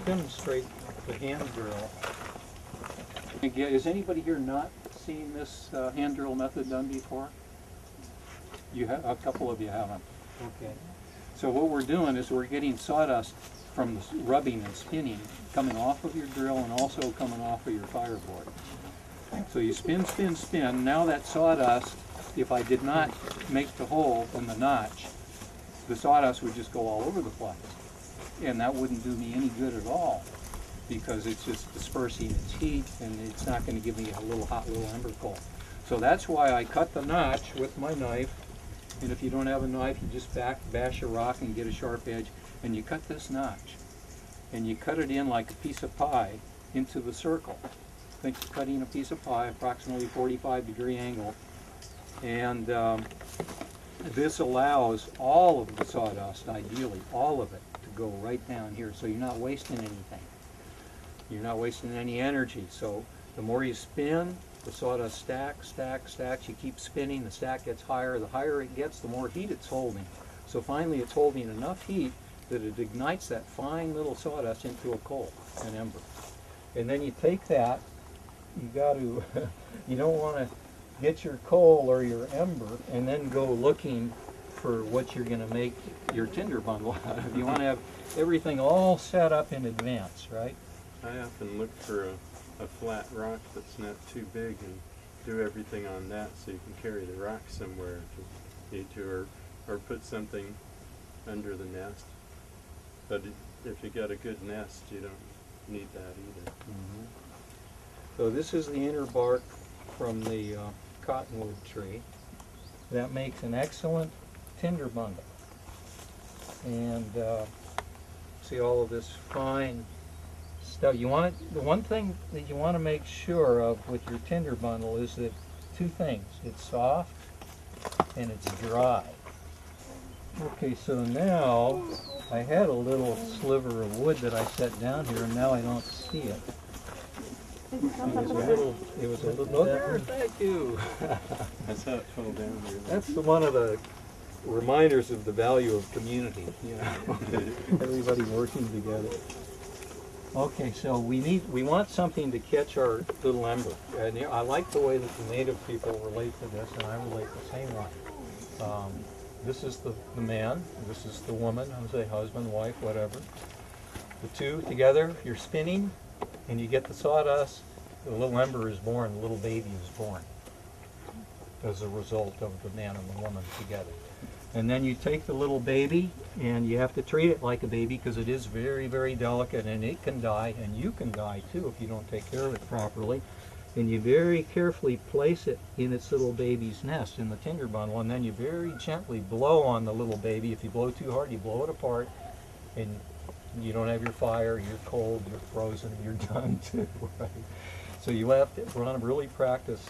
demonstrate the hand drill. Again, has anybody here not seen this hand drill method done before? You have, a couple of you haven't. Okay. So what we're doing is we're getting sawdust from the rubbing and spinning coming off of your drill and also coming off of your fireboard. So you spin, spin, spin. Now that sawdust, if I did not make the hole in the notch, the sawdust would just go all over the place. And that wouldn't do me any good at all, because it's just dispersing its heat and it's not going to give me a little hot little ember coal. So that's why I cut the notch with my knife. And if you don't have a knife, you just bash a rock and get a sharp edge, and you cut this notch. And you cut it in like a piece of pie into the circle. Think of cutting a piece of pie, approximately 45-degree angle. And this allows all of the sawdust, ideally, all of it, to go right down here. So you're not wasting anything. You're not wasting any energy. So the more you spin, the sawdust stacks, stacks, stacks. You keep spinning, the stack gets higher. The higher it gets, the more heat it's holding. So finally it's holding enough heat that it ignites that fine little sawdust into a coal, an ember. And then you take that, you got to, you don't want to get your coal or your ember and then go looking for what you're going to make your tinder bundle out of. You want to have everything all set up in advance, right? I often look for a flat rock that's not too big and do everything on that so you can carry the rock somewhere if you need to, or put something under the nest. But if you got a good nest, you don't need that either. Mm-hmm. So this is the inner bark from the cottonwood tree. That makes an excellent tinder bundle. And see all of this fine stuff. You want it, the one thing that you want to make sure of with your tinder bundle is that two things. It's soft and it's dry. Okay, so now I had a little sliver of wood that I set down here, and now I don't see it. It was a little, oh, there, thank you. That's how it fell down here. That's one of the reminders of the value of community, you know, everybody working together. Okay, so we want something to catch our little ember. And I like the way that the native people relate to this, and I relate the same way. This is the man, this is the woman, I would say husband, wife, whatever. The two together, you're spinning, and you get the sawdust, the little ember is born, the little baby is born as a result of the man and the woman together. And then you take the little baby, and you have to treat it like a baby because it is very, very delicate, and it can die, and you can die too if you don't take care of it properly. And you very carefully place it in its little baby's nest in the tinder bundle, and then you very gently blow on the little baby. If you blow too hard, you blow it apart, and you don't have your fire, you're cold, you're frozen, you're done too, right? So you have to want to really practice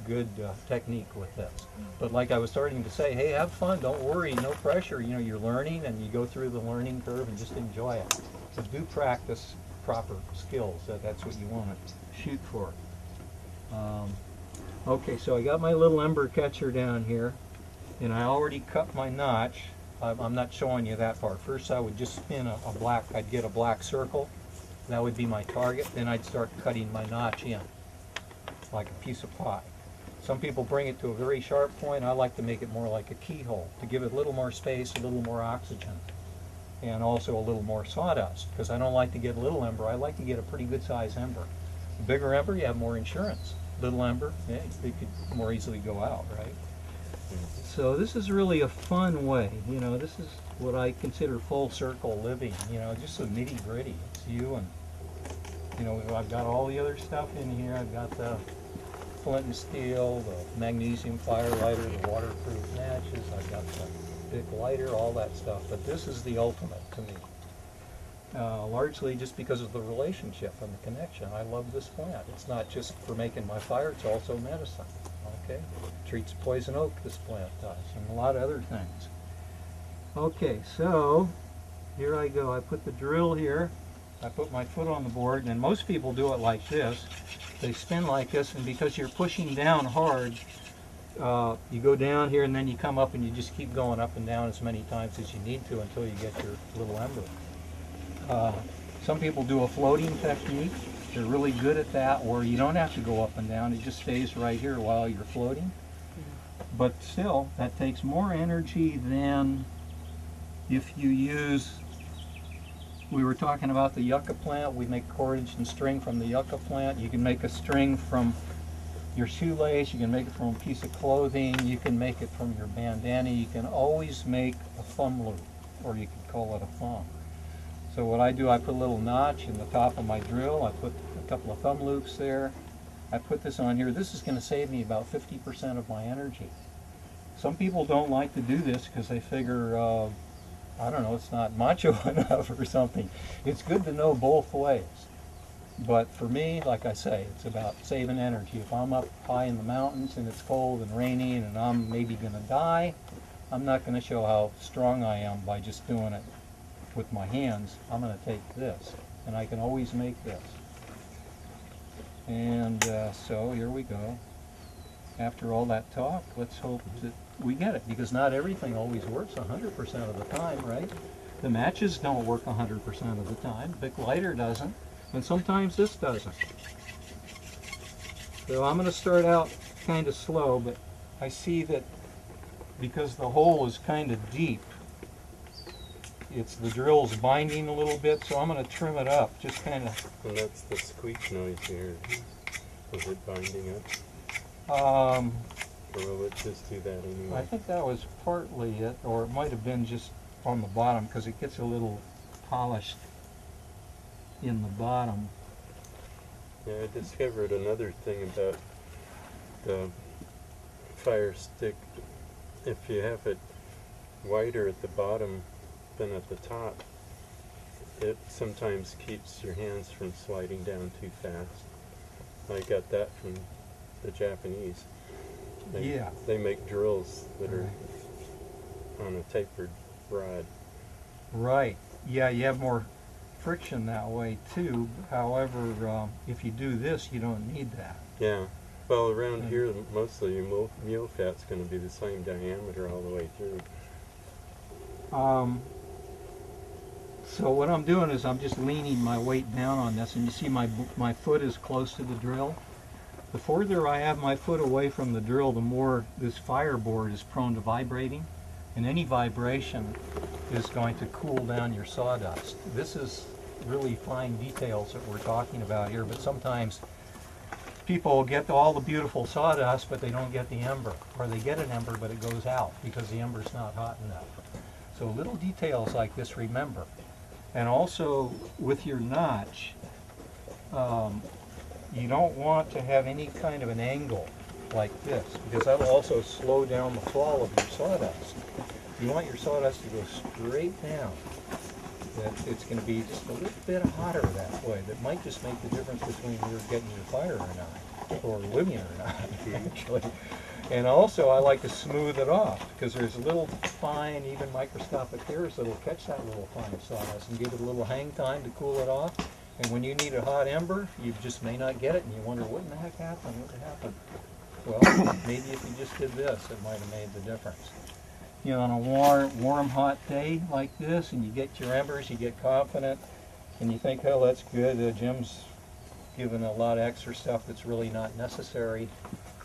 good technique with this. But like I was starting to say, hey, have fun, don't worry, no pressure. You know, you're learning, and you go through the learning curve and just enjoy it. So do practice proper skills. That's what you want to shoot for. Okay, so I got my little ember catcher down here, and I already cut my notch. I'm not showing you that part. First I would just spin I'd get a black circle. That would be my target. Then I'd start cutting my notch in, like a piece of pie. Some people bring it to a very sharp point. I like to make it more like a keyhole, to give it a little more space, a little more oxygen, and also a little more sawdust, because I don't like to get a little ember. I like to get a pretty good size ember. The bigger ember, you have more insurance. Little ember, yeah, it could more easily go out, right? So this is really a fun way, you know, this is what I consider full circle living, you know, just the nitty gritty. It's you and, you know, I've got all the other stuff in here. I've got the flint and steel, the magnesium fire lighter, the waterproof matches, I've got the big lighter, all that stuff. But this is the ultimate to me. Largely just because of the relationship and the connection. I love this plant. It's not just for making my fire, it's also medicine. Okay? Treats poison oak, this plant does, and a lot of other things. Okay, so here I go. I put the drill here. I put my foot on the board, and most people do it like this. They spin like this, and because you're pushing down hard, you go down here and then you come up and you just keep going up and down as many times as you need to until you get your little ember. Some people do a floating technique. They're really good at that, where you don't have to go up and down. It just stays right here while you're floating. But still, that takes more energy than if you use, we were talking about the yucca plant. We make cordage and string from the yucca plant. You can make a string from your shoelace. You can make it from a piece of clothing. You can make it from your bandana. You can always make a thumb loop, or you could call it a thumb. So what I do, I put a little notch in the top of my drill. I put a couple of thumb loops there. I put this on here. This is going to save me about 50% of my energy. Some people don't like to do this because they figure, I don't know, it's not macho enough or something. It's good to know both ways. But for me, like I say, it's about saving energy. If I'm up high in the mountains and it's cold and rainy and I'm maybe going to die, I'm not going to show how strong I am by just doing it with my hands. I'm going to take this, and I can always make this. And so here we go. After all that talk, let's hope that we get it, because not everything always works 100% of the time, right? The matches don't work 100% of the time. Bic lighter doesn't, and sometimes this doesn't. So I'm going to start out kind of slow, but I see that because the hole is kind of deep, the drill's binding a little bit, so I'm going to trim it up, just kind of. And that's the squeak noise here. Was it binding up? Or will it just do that anyway? I think that was partly it, or it might have been just on the bottom, because it gets a little polished in the bottom. Yeah, I discovered another thing about the fire stick. If you have it wider at the bottom than at the top, it sometimes keeps your hands from sliding down too fast. I got that from the Japanese. They make drills that are on a tapered rod. Right. Yeah, you have more friction that way too. However, if you do this, you don't need that. Yeah. Well, around here, mostly your mule fat's going to be the same diameter all the way through. So what I'm doing is I'm just leaning my weight down on this, and you see my foot is close to the drill. The further I have my foot away from the drill, the more this fireboard is prone to vibrating, and any vibration is going to cool down your sawdust. This is really fine details that we're talking about here, but sometimes people get all the beautiful sawdust, but they don't get the ember, or they get an ember, but it goes out because the ember's not hot enough. So little details like this, remember. And also with your notch, you don't want to have any kind of an angle like this, because that'll also slow down the fall of your sawdust. You want your sawdust to go straight down. That it's going to be just a little bit hotter that way. That might just make the difference between you're getting your fire or not, or living or not, actually. And also, I like to smooth it off, because there's little fine, even microscopic hairs that'll catch that little fine sawdust and give it a little hang time to cool it off. And when you need a hot ember, you just may not get it, and you wonder, what in the heck happened? What happened? Well, maybe if you just did this, it might have made the difference. You know, on a warm, hot day like this, and you get your embers, you get confident, and you think, oh, that's good, Jim's given a lot of extra stuff that's really not necessary.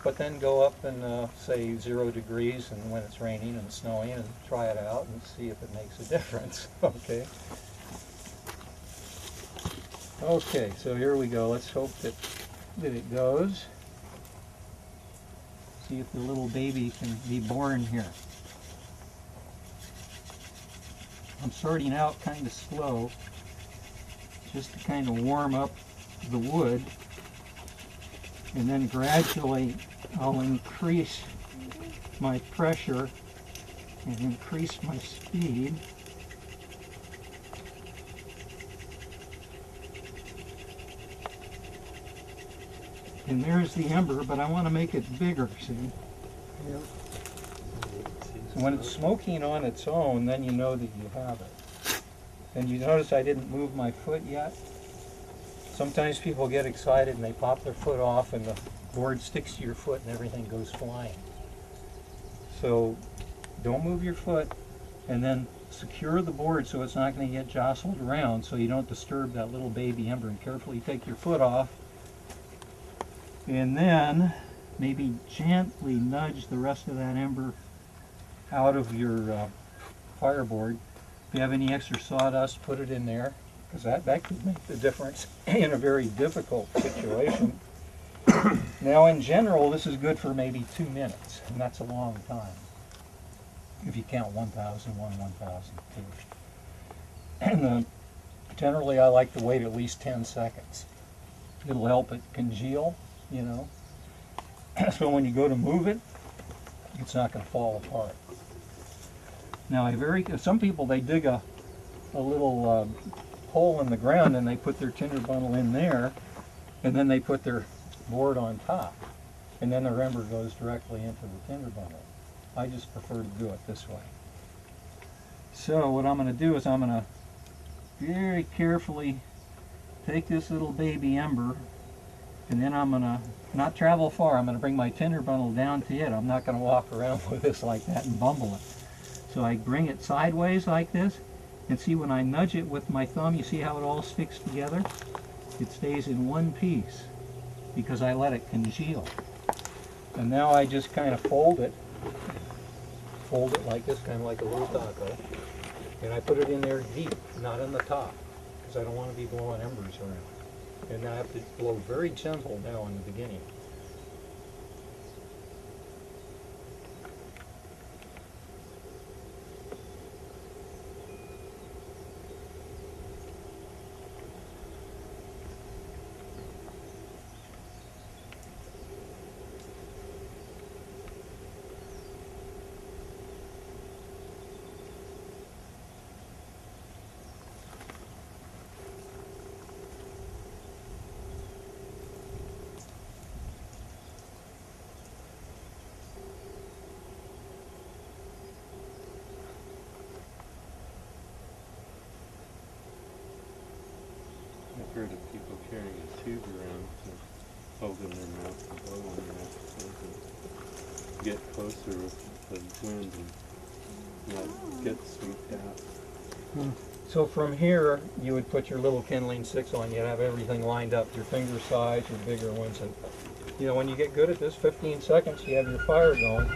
But then go up and say 0 degrees, and when it's raining and snowing, and try it out and see if it makes a difference. Okay. Okay, so here we go. Let's hope that it goes. See if the little baby can be born here. I'm starting out kind of slow, just to kind of warm up the wood, and then gradually I'll increase my pressure and increase my speed. And there's the ember, but I want to make it bigger, see? Yep. So when it's smoking on its own, then you know that you have it. And you notice I didn't move my foot yet? Sometimes people get excited and they pop their foot off and the board sticks to your foot and everything goes flying. So don't move your foot, and then secure the board so it's not going to get jostled around, so you don't disturb that little baby ember, and carefully take your foot off. And then maybe gently nudge the rest of that ember out of your fireboard. If you have any extra sawdust, put it in there, because that could make the difference in a very difficult situation. Now, in general, this is good for maybe 2 minutes, and that's a long time. If you count 1,001, 1,002. And generally, I like to wait at least 10 seconds. It'll help it congeal, you know. So when you go to move it, it's not going to fall apart. Now, some people, they dig a little hole in the ground and they put their tinder bundle in there, and then they put their board on top, and then their ember goes directly into the tinder bundle. I just prefer to do it this way. So what I'm going to do is I'm going to very carefully take this little baby ember, and then I'm going to not travel far. I'm going to bring my tinder bundle down to it. I'm not going to walk around with this like that and bumble it. So I bring it sideways like this, and see when I nudge it with my thumb, you see how it all sticks together? It stays in one piece because I let it congeal. And now I just kind of fold it like this, kind of like a little taco, and I put it in there deep, not in the top, because I don't want to be blowing embers around. And I have to blow very gentle now in the beginning. I've heard of people carrying a tube around to hold in their mouth and blow on their mouth to get closer with the wind and not get swept out. So from here, you would put your little kindling sticks on. You'd have everything lined up, your finger size, your bigger ones. And you know, when you get good at this, 15 seconds, you have your fire going.